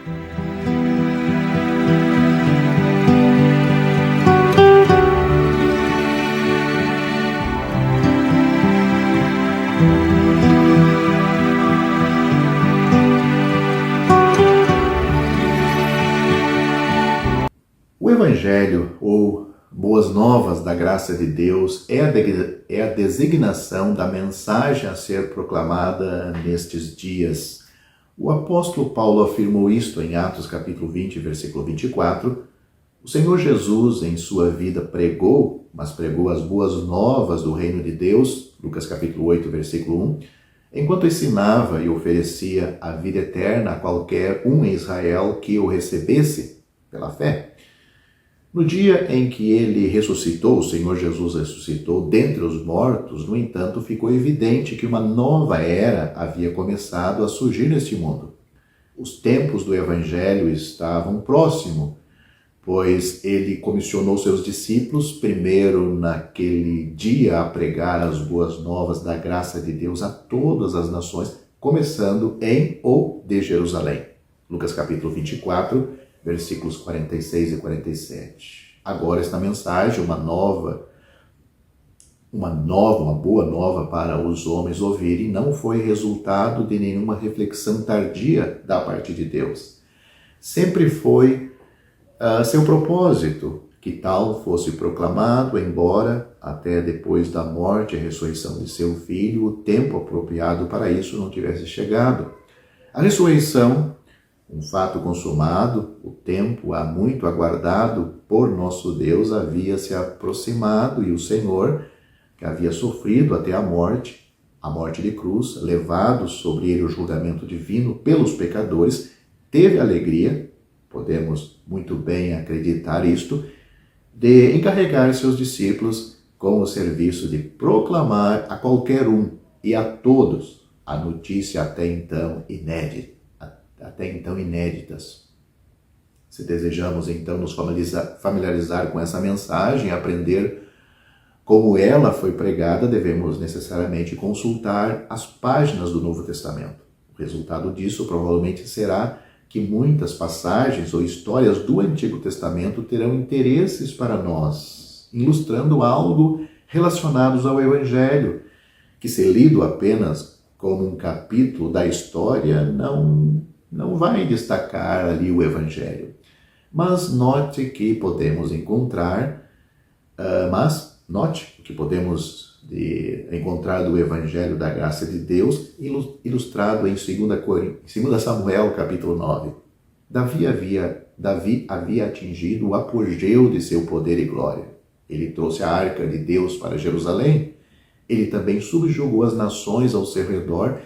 O Evangelho, ou Boas Novas da Graça de Deus, é a designação da mensagem a ser proclamada nestes dias. O apóstolo Paulo afirmou isto em Atos capítulo 20, versículo 24. O Senhor Jesus, em sua vida, pregou as boas novas do reino de Deus, Lucas capítulo 8, versículo 1, enquanto ensinava e oferecia a vida eterna a qualquer um em Israel que o recebesse pela fé. No dia em que ele ressuscitou, o Senhor Jesus ressuscitou dentre os mortos, no entanto, ficou evidente que uma nova era havia começado a surgir neste mundo. Os tempos do Evangelho estavam próximos, pois ele comissionou seus discípulos, primeiro naquele dia, a pregar as boas novas da graça de Deus a todas as nações, começando em ou de Jerusalém. Lucas capítulo 24, versículos 46 e 47. Agora esta mensagem, uma boa nova para os homens ouvirem, não foi resultado de nenhuma reflexão tardia da parte de Deus. Sempre foi seu propósito que tal fosse proclamado, embora até depois da morte e ressurreição de seu filho, o tempo apropriado para isso não tivesse chegado. A ressurreição, um fato consumado, o tempo há muito aguardado por nosso Deus havia se aproximado e o Senhor, que havia sofrido até a morte de cruz, levado sobre ele o julgamento divino pelos pecadores, teve a alegria, podemos muito bem acreditar isto, de encarregar seus discípulos com o serviço de proclamar a qualquer um e a todos a notícia até então inéditas. Se desejamos então nos familiarizar com essa mensagem, aprender como ela foi pregada, devemos necessariamente consultar as páginas do Novo Testamento. O resultado disso provavelmente será que muitas passagens ou histórias do Antigo Testamento terão interesses para nós, ilustrando algo relacionados ao Evangelho, que se lido apenas como um capítulo da história, não vai destacar ali o Evangelho. Mas note que podemos encontrar, encontrar do Evangelho da Graça de Deus, ilustrado em 2 Samuel, capítulo 9. Davi havia atingido o apogeu de seu poder e glória. Ele trouxe a arca de Deus para Jerusalém. Ele também subjugou as nações ao seu redor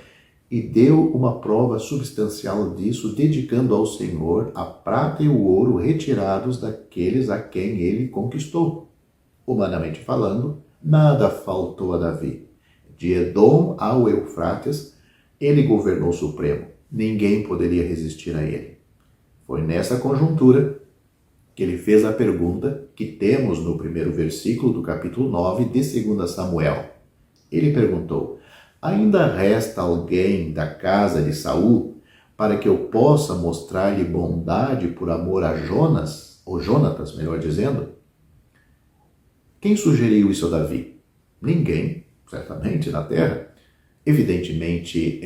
e deu uma prova substancial disso, dedicando ao Senhor a prata e o ouro retirados daqueles a quem ele conquistou. Humanamente falando, nada faltou a Davi. De Edom ao Eufrates, ele governou supremo. Ninguém poderia resistir a ele. Foi nessa conjuntura que ele fez a pergunta que temos no primeiro versículo do capítulo 9 de 2 Samuel. Ele perguntou: ainda resta alguém da casa de Saul para que eu possa mostrar-lhe bondade por amor a Jonatas, melhor dizendo? Quem sugeriu isso a Davi? Ninguém, certamente, na terra. Evidentemente,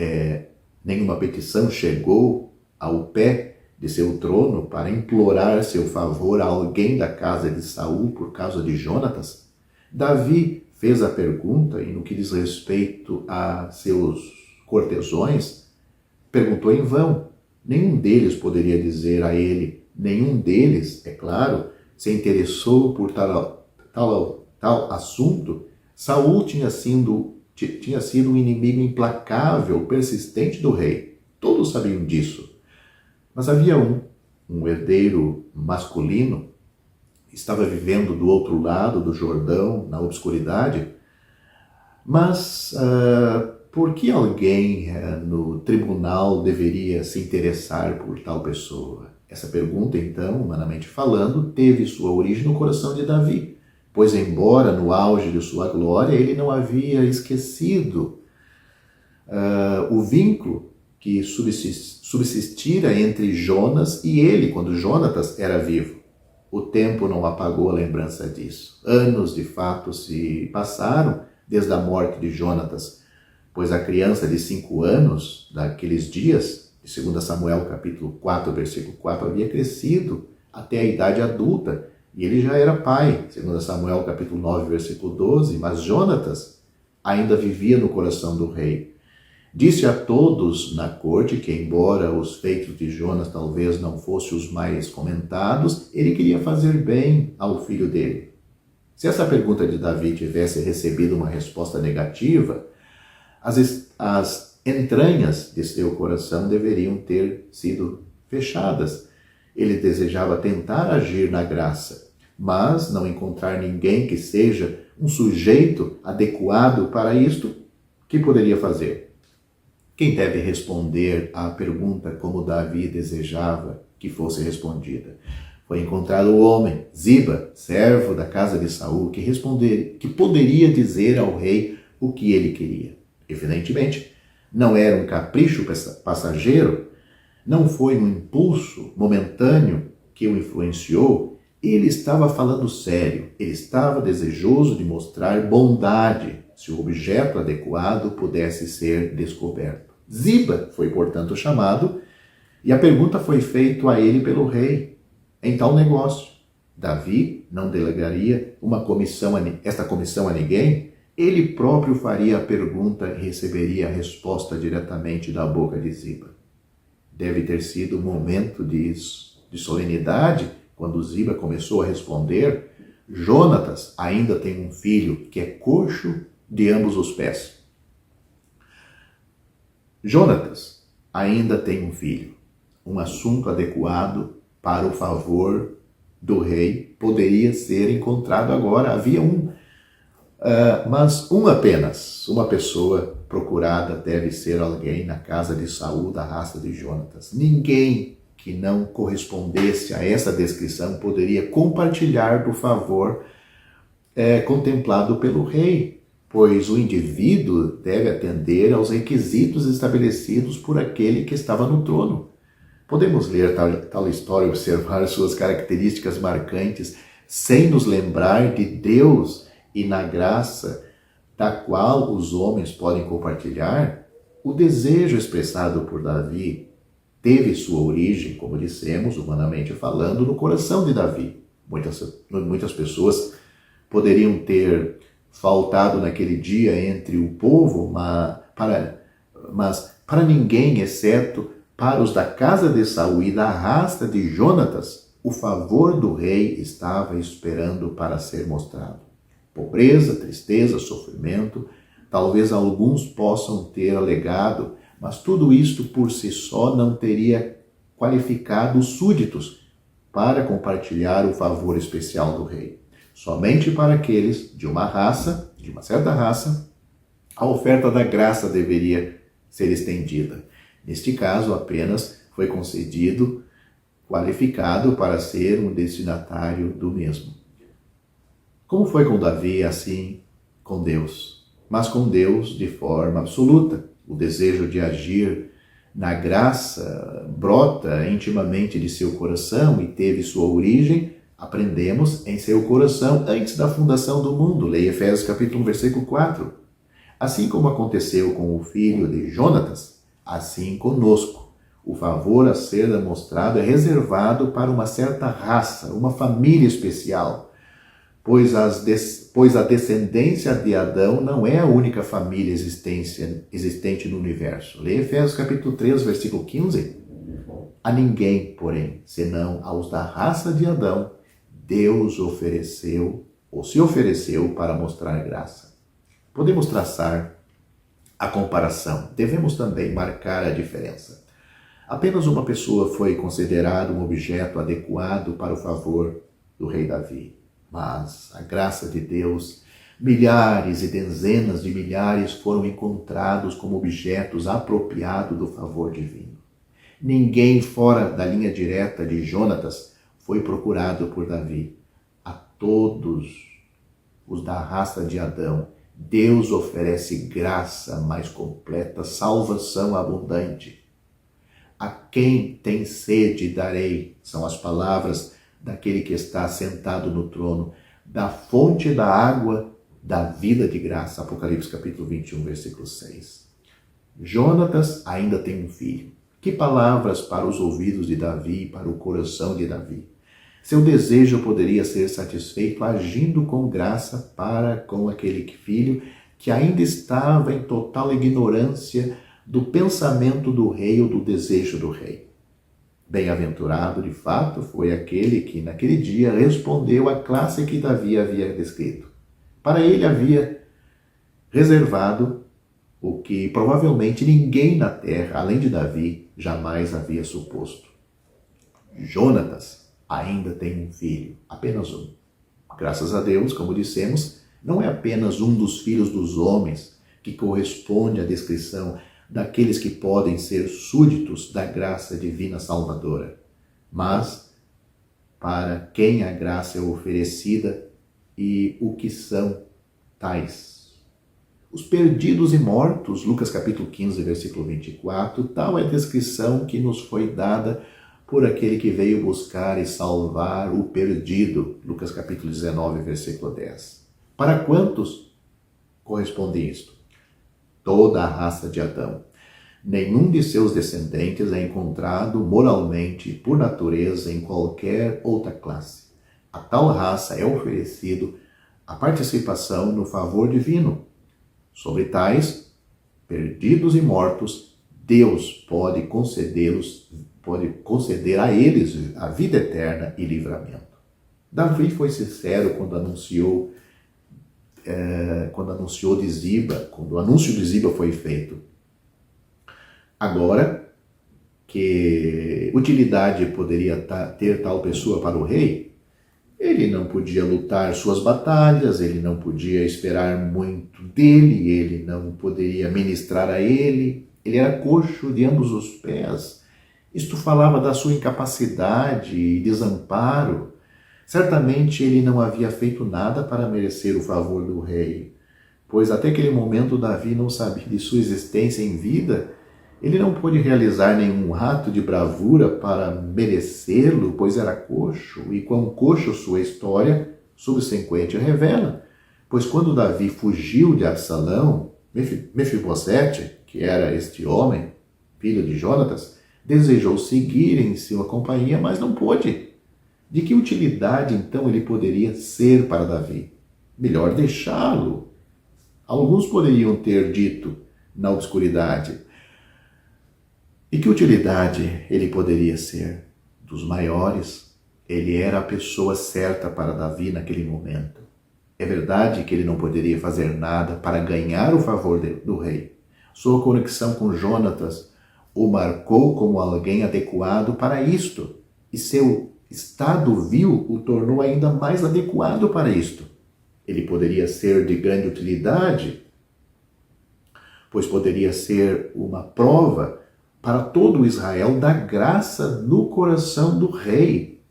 nenhuma petição chegou ao pé de seu trono para implorar seu favor a alguém da casa de Saul por causa de Jonatas. Davi fez a pergunta e, no que diz respeito a seus cortesões, perguntou em vão. Nenhum deles poderia dizer a ele, nenhum deles, é claro, se interessou por tal assunto. Saul tinha sido um inimigo implacável, persistente do rei. Todos sabiam disso. Mas havia um herdeiro masculino, estava vivendo do outro lado do Jordão, na obscuridade. Mas por que alguém no tribunal deveria se interessar por tal pessoa? Essa pergunta, então, humanamente falando, teve sua origem no coração de Davi, pois, embora no auge de sua glória, ele não havia esquecido o vínculo que subsistira entre Jonas e ele, quando Jonatas era vivo. O tempo não apagou a lembrança disso. Anos, de fato, se passaram desde a morte de Jonatas, pois a criança de 5 anos, daqueles dias, de 2 Samuel capítulo 4, versículo 4, havia crescido até a idade adulta, e ele já era pai, 2 Samuel capítulo 9, versículo 12, mas Jonatas ainda vivia no coração do rei. Disse a todos na corte que, embora os feitos de Jonas talvez não fossem os mais comentados, ele queria fazer bem ao filho dele. Se essa pergunta de Davi tivesse recebido uma resposta negativa, as entranhas de seu coração deveriam ter sido fechadas. Ele desejava tentar agir na graça, mas não encontrar ninguém que seja um sujeito adequado para isto, que poderia fazer? Quem deve responder à pergunta como Davi desejava que fosse respondida? Foi encontrado o homem, Ziba, servo da casa de Saul, que poderia dizer ao rei o que ele queria. Evidentemente, não era um capricho passageiro, não foi um impulso momentâneo que o influenciou. Ele estava falando sério, ele estava desejoso de mostrar bondade, se o objeto adequado pudesse ser descoberto. Ziba foi, portanto, chamado, e a pergunta foi feita a ele pelo rei. Em tal negócio, Davi não delegaria esta comissão a ninguém, ele próprio faria a pergunta e receberia a resposta diretamente da boca de Ziba. Deve ter sido um momento de solenidade quando Ziba começou a responder: Jonatas ainda tem um filho que é coxo de ambos os pés. Jonatas ainda tem um filho. Um assunto adequado para o favor do rei poderia ser encontrado agora. Havia mas apenas. Uma pessoa procurada deve ser alguém na casa de Saul, da raça de Jonatas. Ninguém que não correspondesse a essa descrição poderia compartilhar do favor contemplado pelo rei, pois o indivíduo deve atender aos requisitos estabelecidos por aquele que estava no trono. Podemos ler tal história e observar suas características marcantes sem nos lembrar de Deus e na graça da qual os homens podem compartilhar. O desejo expressado por Davi teve sua origem, como dissemos, humanamente falando, no coração de Davi. Muitas pessoas poderiam ter faltado naquele dia entre o povo, mas para ninguém, exceto para os da casa de Saul e da raça de Jonatas, o favor do rei estava esperando para ser mostrado. Pobreza, tristeza, sofrimento, talvez alguns possam ter alegado, mas tudo isto por si só não teria qualificado os súditos para compartilhar o favor especial do rei. Somente para aqueles de uma certa raça, a oferta da graça deveria ser estendida. Neste caso, apenas foi qualificado para ser um destinatário do mesmo. Como foi com Davi, assim com Deus, mas com Deus de forma absoluta. O desejo de agir na graça brota intimamente de seu coração e teve sua origem, aprendemos, em seu coração antes da fundação do mundo. Leia Efésios capítulo 1, versículo 4. Assim como aconteceu com o filho de Jonatas, assim conosco. O favor a ser demonstrado é reservado para uma certa raça, uma família especial, pois a descendência de Adão não é a única família existente no universo. Leia Efésios capítulo 3, versículo 15. A ninguém, porém, senão aos da raça de Adão, Deus se ofereceu para mostrar graça. Podemos traçar a comparação, devemos também marcar a diferença. Apenas uma pessoa foi considerada um objeto adequado para o favor do rei Davi. Mas a graça de Deus, milhares e dezenas de milhares foram encontrados como objetos apropriados do favor divino. Ninguém fora da linha direta de Jonatas foi procurado por Davi. A todos os da raça de Adão, Deus oferece graça mais completa, salvação abundante. A quem tem sede darei, são as palavras daquele que está sentado no trono, da fonte da água da vida de graça. Apocalipse capítulo 21, versículo 6. Jonatas ainda tem um filho. Que palavras para os ouvidos de Davi, para o coração de Davi. Seu desejo poderia ser satisfeito agindo com graça para com aquele filho que ainda estava em total ignorância do pensamento do rei ou do desejo do rei. Bem-aventurado, de fato, foi aquele que naquele dia respondeu à classe que Davi havia descrito. Para ele havia reservado o que provavelmente ninguém na terra, além de Davi, jamais havia suposto. Jonatas ainda tem um filho, apenas um. Graças a Deus, como dissemos, não é apenas um dos filhos dos homens que corresponde à descrição daqueles que podem ser súditos da graça divina salvadora, mas para quem a graça é oferecida e o que são tais. Os perdidos e mortos, Lucas capítulo 15, versículo 24, tal é a descrição que nos foi dada por aquele que veio buscar e salvar o perdido, Lucas capítulo 19, versículo 10. Para quantos corresponde isto? Toda a raça de Adão. Nenhum de seus descendentes é encontrado moralmente, por natureza, em qualquer outra classe. A tal raça é oferecido a participação no favor divino. Sobre tais, perdidos e mortos, Deus pode conceder a eles a vida eterna e livramento. Davi foi sincero quando anunciou de Ziba, quando o anúncio de Ziba foi feito. Agora, que utilidade poderia ter tal pessoa para o rei? Ele não podia lutar suas batalhas, ele não podia esperar muito dele, ele não poderia ministrar a ele, ele era coxo de ambos os pés. Isto falava da sua incapacidade e desamparo. Certamente ele não havia feito nada para merecer o favor do rei, pois até aquele momento Davi não sabia de sua existência em vida. Ele não pôde realizar nenhum ato de bravura para merecê-lo, pois era coxo, e quão coxo sua história subsequente revela. Pois quando Davi fugiu de Absalão, Mefibosete, que era este homem, filho de Jonatas, desejou seguir em sua companhia, mas não pôde. De que utilidade, então, ele poderia ser para Davi? Melhor deixá-lo. Alguns poderiam ter dito na obscuridade. E que utilidade ele poderia ser? Dos maiores, ele era a pessoa certa para Davi naquele momento. É verdade que ele não poderia fazer nada para ganhar o favor do rei. Sua conexão com Jonatas o marcou como alguém adequado para isto, e seu estado vil o tornou ainda mais adequado para isto. Ele poderia ser de grande utilidade, pois poderia ser uma prova para todo Israel da graça no coração do rei.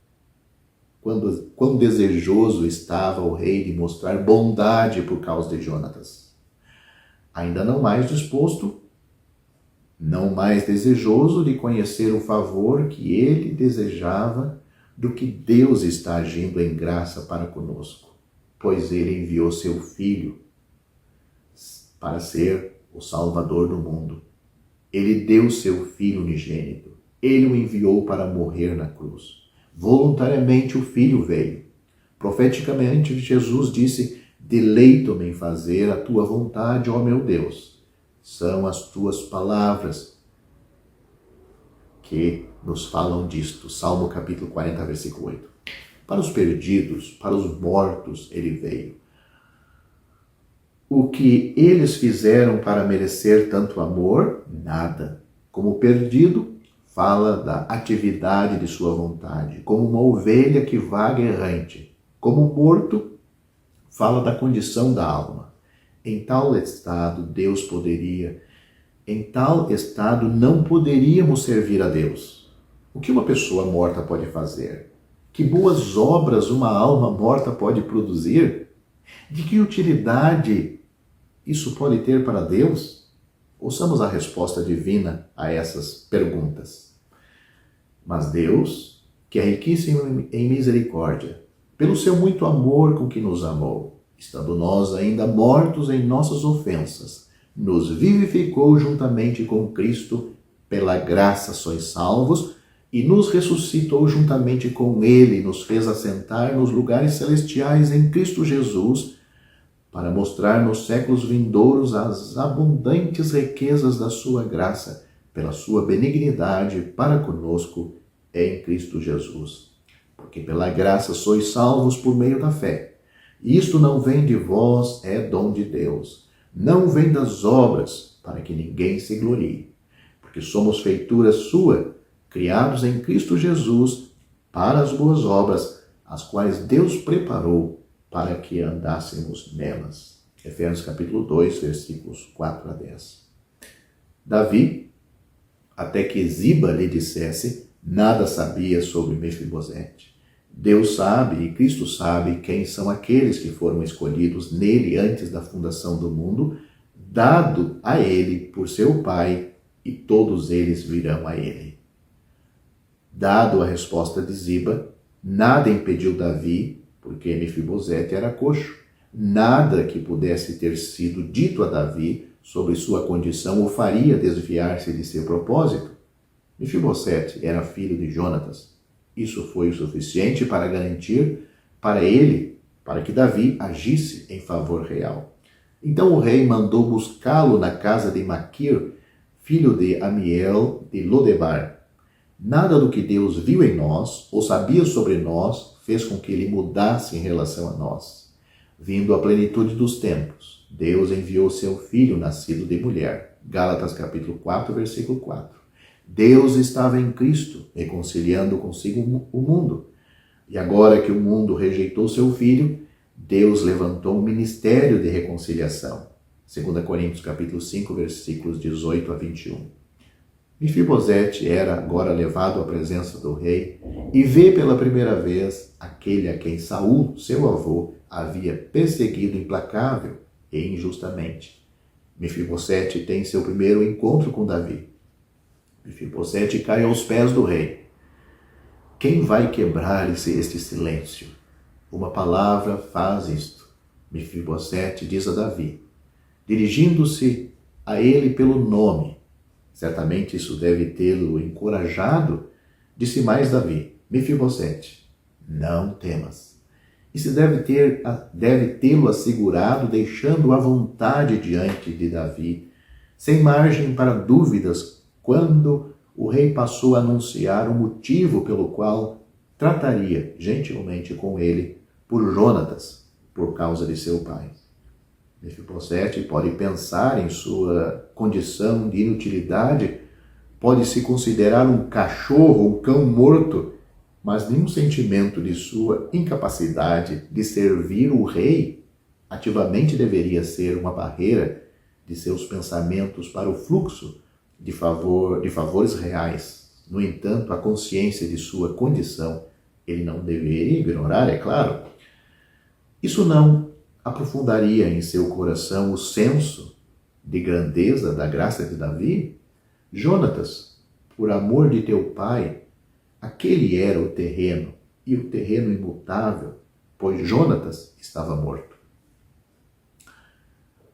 Quão desejoso estava o rei de mostrar bondade por causa de Jonatas. Ainda não mais disposto, não mais desejoso de conhecer o favor que ele desejava do que Deus está agindo em graça para conosco, pois ele enviou seu Filho para ser o Salvador do mundo. Ele deu seu Filho unigênito. Ele o enviou para morrer na cruz. Voluntariamente o Filho veio. Profeticamente Jesus disse: deleito-me em fazer a tua vontade, ó meu Deus. São as tuas palavras que nos falam disto. Salmo capítulo 40, versículo 8. Para os perdidos, para os mortos, ele veio. O que eles fizeram para merecer tanto amor? Nada. Como perdido, fala da atividade de sua vontade. Como uma ovelha que vaga errante. Como morto, fala da condição da alma. Em tal estado não poderíamos servir a Deus. O que uma pessoa morta pode fazer? Que boas obras uma alma morta pode produzir? De que utilidade isso pode ter para Deus? Ouçamos a resposta divina a essas perguntas. Mas Deus, que é riquíssimo em misericórdia, pelo seu muito amor com que nos amou, estando nós ainda mortos em nossas ofensas, nos vivificou juntamente com Cristo, pela graça sois salvos, e nos ressuscitou juntamente com Ele, nos fez assentar nos lugares celestiais em Cristo Jesus, para mostrar nos séculos vindouros as abundantes riquezas da sua graça, pela sua benignidade para conosco em Cristo Jesus. Porque pela graça sois salvos por meio da fé. Isto não vem de vós, é dom de Deus. Não vem das obras, para que ninguém se glorie. Porque somos feitura sua, criados em Cristo Jesus, para as boas obras, as quais Deus preparou para que andássemos nelas. Efésios capítulo 2, versículos 4 a 10. Davi, até que Ziba lhe dissesse, nada sabia sobre Mefibosete. Deus sabe e Cristo sabe quem são aqueles que foram escolhidos nele antes da fundação do mundo, dado a ele por seu pai, e todos eles virão a ele. Dado a resposta de Ziba, nada impediu Davi, porque Mefibosete era coxo, nada que pudesse ter sido dito a Davi sobre sua condição o faria desviar-se de seu propósito. Mefibosete era filho de Jonatas. Isso foi o suficiente para garantir para ele, para que Davi agisse em favor real. Então o rei mandou buscá-lo na casa de Maquir, filho de Amiel de Lodebar. Nada do que Deus viu em nós, ou sabia sobre nós, fez com que ele mudasse em relação a nós. Vindo à plenitude dos tempos, Deus enviou seu filho nascido de mulher. Gálatas capítulo 4, versículo 4. Deus estava em Cristo, reconciliando consigo o mundo. E agora que o mundo rejeitou seu filho, Deus levantou um ministério de reconciliação. 2 Coríntios capítulo 5, versículos 18 a 21. Mefibosete era agora levado à presença do rei e vê pela primeira vez aquele a quem Saul, seu avô, havia perseguido implacável e injustamente. Mefibosete tem seu primeiro encontro com Davi. Mefibosete cai aos pés do rei. Quem vai quebrar este silêncio? Uma palavra faz isto. Mefibosete diz a Davi, dirigindo-se a ele pelo nome. Certamente isso deve tê-lo encorajado. Disse mais Davi, Mefibosete, não temas. Isso deve tê-lo assegurado, deixando-o à vontade diante de Davi, sem margem para dúvidas, quando o rei passou a anunciar o motivo pelo qual trataria gentilmente com ele por Jonatas, por causa de seu pai. Mefibosete pode pensar em sua condição de inutilidade, pode se considerar um cachorro, um cão morto, mas nenhum sentimento de sua incapacidade de servir o rei ativamente deveria ser uma barreira de seus pensamentos para o fluxo de favores reais. No entanto, a consciência de sua condição ele não deveria ignorar, é claro. Isso não aprofundaria em seu coração o senso de grandeza da graça de Davi? Jonatas, por amor de teu pai, aquele era o terreno, e o terreno imutável, pois Jonatas estava morto.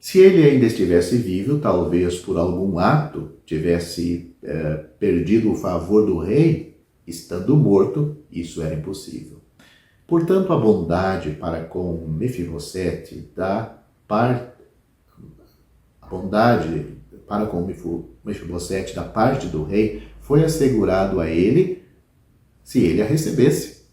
Se ele ainda estivesse vivo, talvez por algum ato tivesse perdido o favor do rei, estando morto, isso era impossível. Portanto, a bondade para com Mefibosete da parte do rei foi assegurado a ele se ele a recebesse.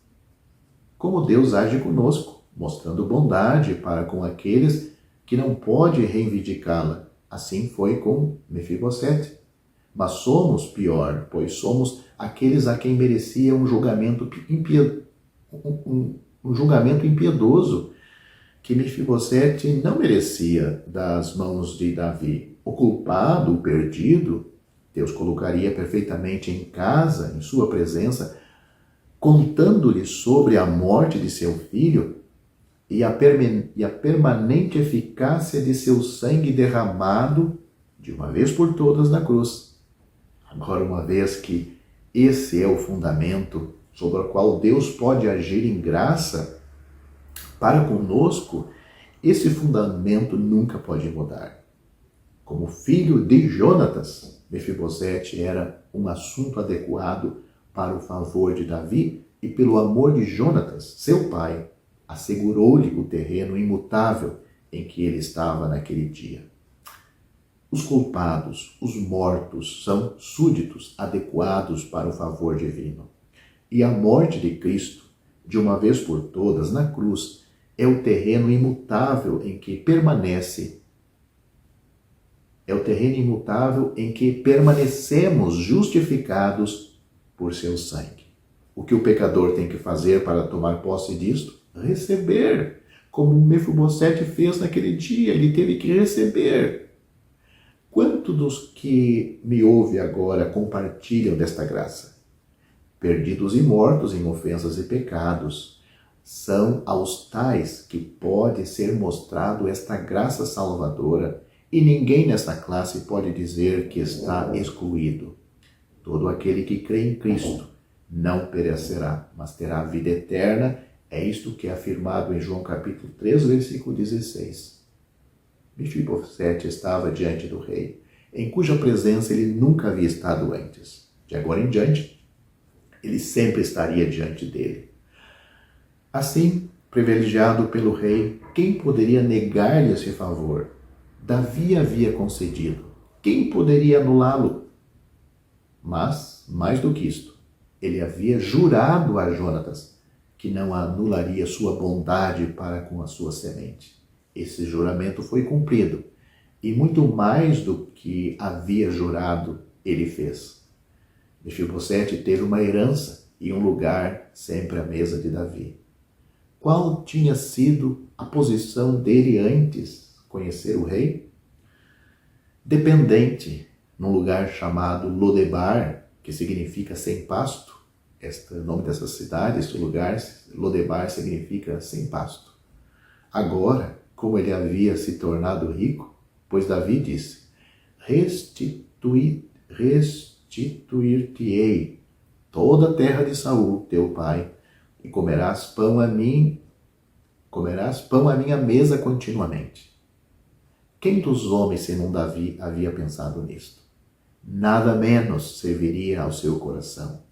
Como Deus age conosco, mostrando bondade para com aqueles que não pode reivindicá-la. Assim foi com Mefibosete. Mas somos pior, pois somos aqueles a quem merecia um julgamento impiedoso que Mefibosete não merecia das mãos de Davi. O culpado, o perdido, Deus colocaria perfeitamente em casa, em sua presença, contando-lhe sobre a morte de seu filho e a permanente eficácia de seu sangue derramado de uma vez por todas na cruz. Agora, uma vez que Esse é o fundamento sobre o qual Deus pode agir em graça para conosco. Esse fundamento nunca pode mudar. Como filho de Jonatas, Mefibosete era um assunto adequado para o favor de Davi, e pelo amor de Jonatas, seu pai, assegurou-lhe o terreno imutável em que ele estava naquele dia. Os culpados, os mortos, são súditos adequados para o favor divino. E a morte de Cristo, de uma vez por todas, na cruz, é o terreno imutável em que permanecemos justificados por seu sangue. O que o pecador tem que fazer para tomar posse disto? Receber. Como Mefibosete fez naquele dia, ele teve que receber. Quantos dos que me ouvem agora compartilham desta graça? Perdidos e mortos em ofensas e pecados, são aos tais que pode ser mostrado esta graça salvadora, e ninguém nesta classe pode dizer que está excluído. Todo aquele que crê em Cristo não perecerá, mas terá vida eterna. É isto que é afirmado em João capítulo 3, versículo 16. Mefibosete estava diante do rei, em cuja presença ele nunca havia estado antes. De agora em diante, ele sempre estaria diante dele. Assim, privilegiado pelo rei, quem poderia negar-lhe esse favor? Davi havia concedido. Quem poderia anulá-lo? Mas, mais do que isto, ele havia jurado a Jonatas que não anularia sua bondade para com a sua semente. Esse juramento foi cumprido, e muito mais do que havia jurado, ele fez. Mefibosete teve uma herança e um lugar sempre à mesa de Davi. Qual tinha sido a posição dele antes de conhecer o rei? Dependente, num lugar chamado Lodebar, que significa sem pasto. O nome dessa cidade, este lugar, Lodebar, significa sem pasto. Agora, como ele havia se tornado rico, pois Davi disse: restituir-te-ei toda a terra de Saul, teu pai, e comerás pão à minha mesa continuamente. Quem dos homens, senão Davi, havia pensado nisto? Nada menos serviria ao seu coração.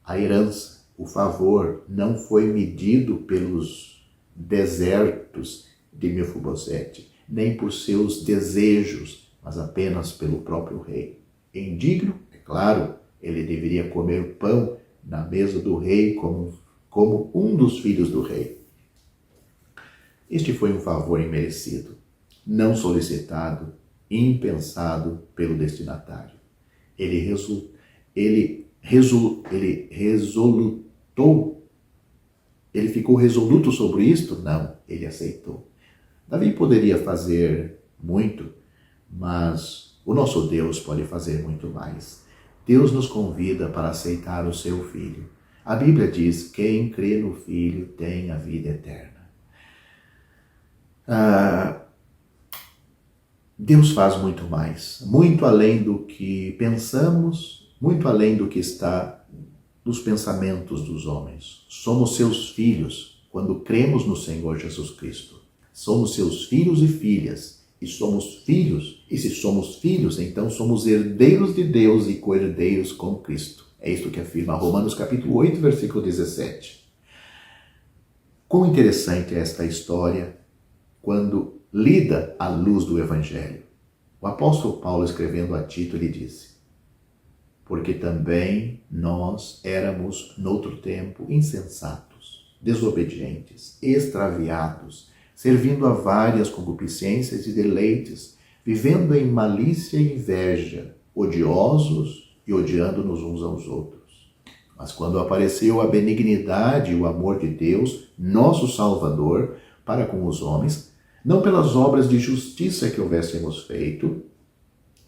A herança, o favor, não foi medido pelos desertos de Mefibosete, nem por seus desejos, mas apenas pelo próprio rei. Indigno, é claro, ele deveria comer pão na mesa do rei como um dos filhos do rei. Este foi um favor imerecido, não solicitado, impensado pelo destinatário. Ele ficou resoluto sobre isto? Não, ele aceitou. Davi poderia fazer muito, mas o nosso Deus pode fazer muito mais. Deus nos convida para aceitar o seu Filho. A Bíblia diz: quem crê no Filho tem a vida eterna. Deus faz muito mais, muito além do que pensamos, muito além do que está nos pensamentos dos homens. Somos seus filhos quando cremos no Senhor Jesus Cristo. Somos seus filhos e filhas, e somos filhos, e se somos filhos, então somos herdeiros de Deus e co-herdeiros com Cristo. É isto que afirma Romanos capítulo 8, versículo 17. Quão interessante é esta história quando lida à luz do Evangelho. O apóstolo Paulo, escrevendo a Tito, lhe disse: porque também nós éramos, noutro tempo, insensatos, desobedientes, extraviados, servindo a várias concupiscências e deleites, vivendo em malícia e inveja, odiosos e odiando-nos uns aos outros. Mas quando apareceu a benignidade e o amor de Deus, nosso Salvador, para com os homens, não pelas obras de justiça que houvéssemos feito,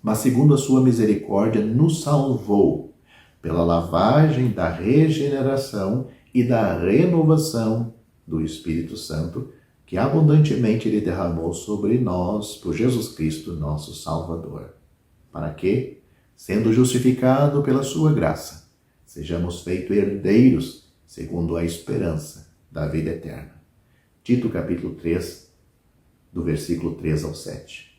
mas segundo a sua misericórdia nos salvou, pela lavagem da regeneração e da renovação do Espírito Santo, que abundantemente Ele derramou sobre nós, por Jesus Cristo, nosso Salvador. Para que, sendo justificado pela sua graça, sejamos feitos herdeiros, segundo a esperança da vida eterna. Tito capítulo 3, do versículo 3 ao 7.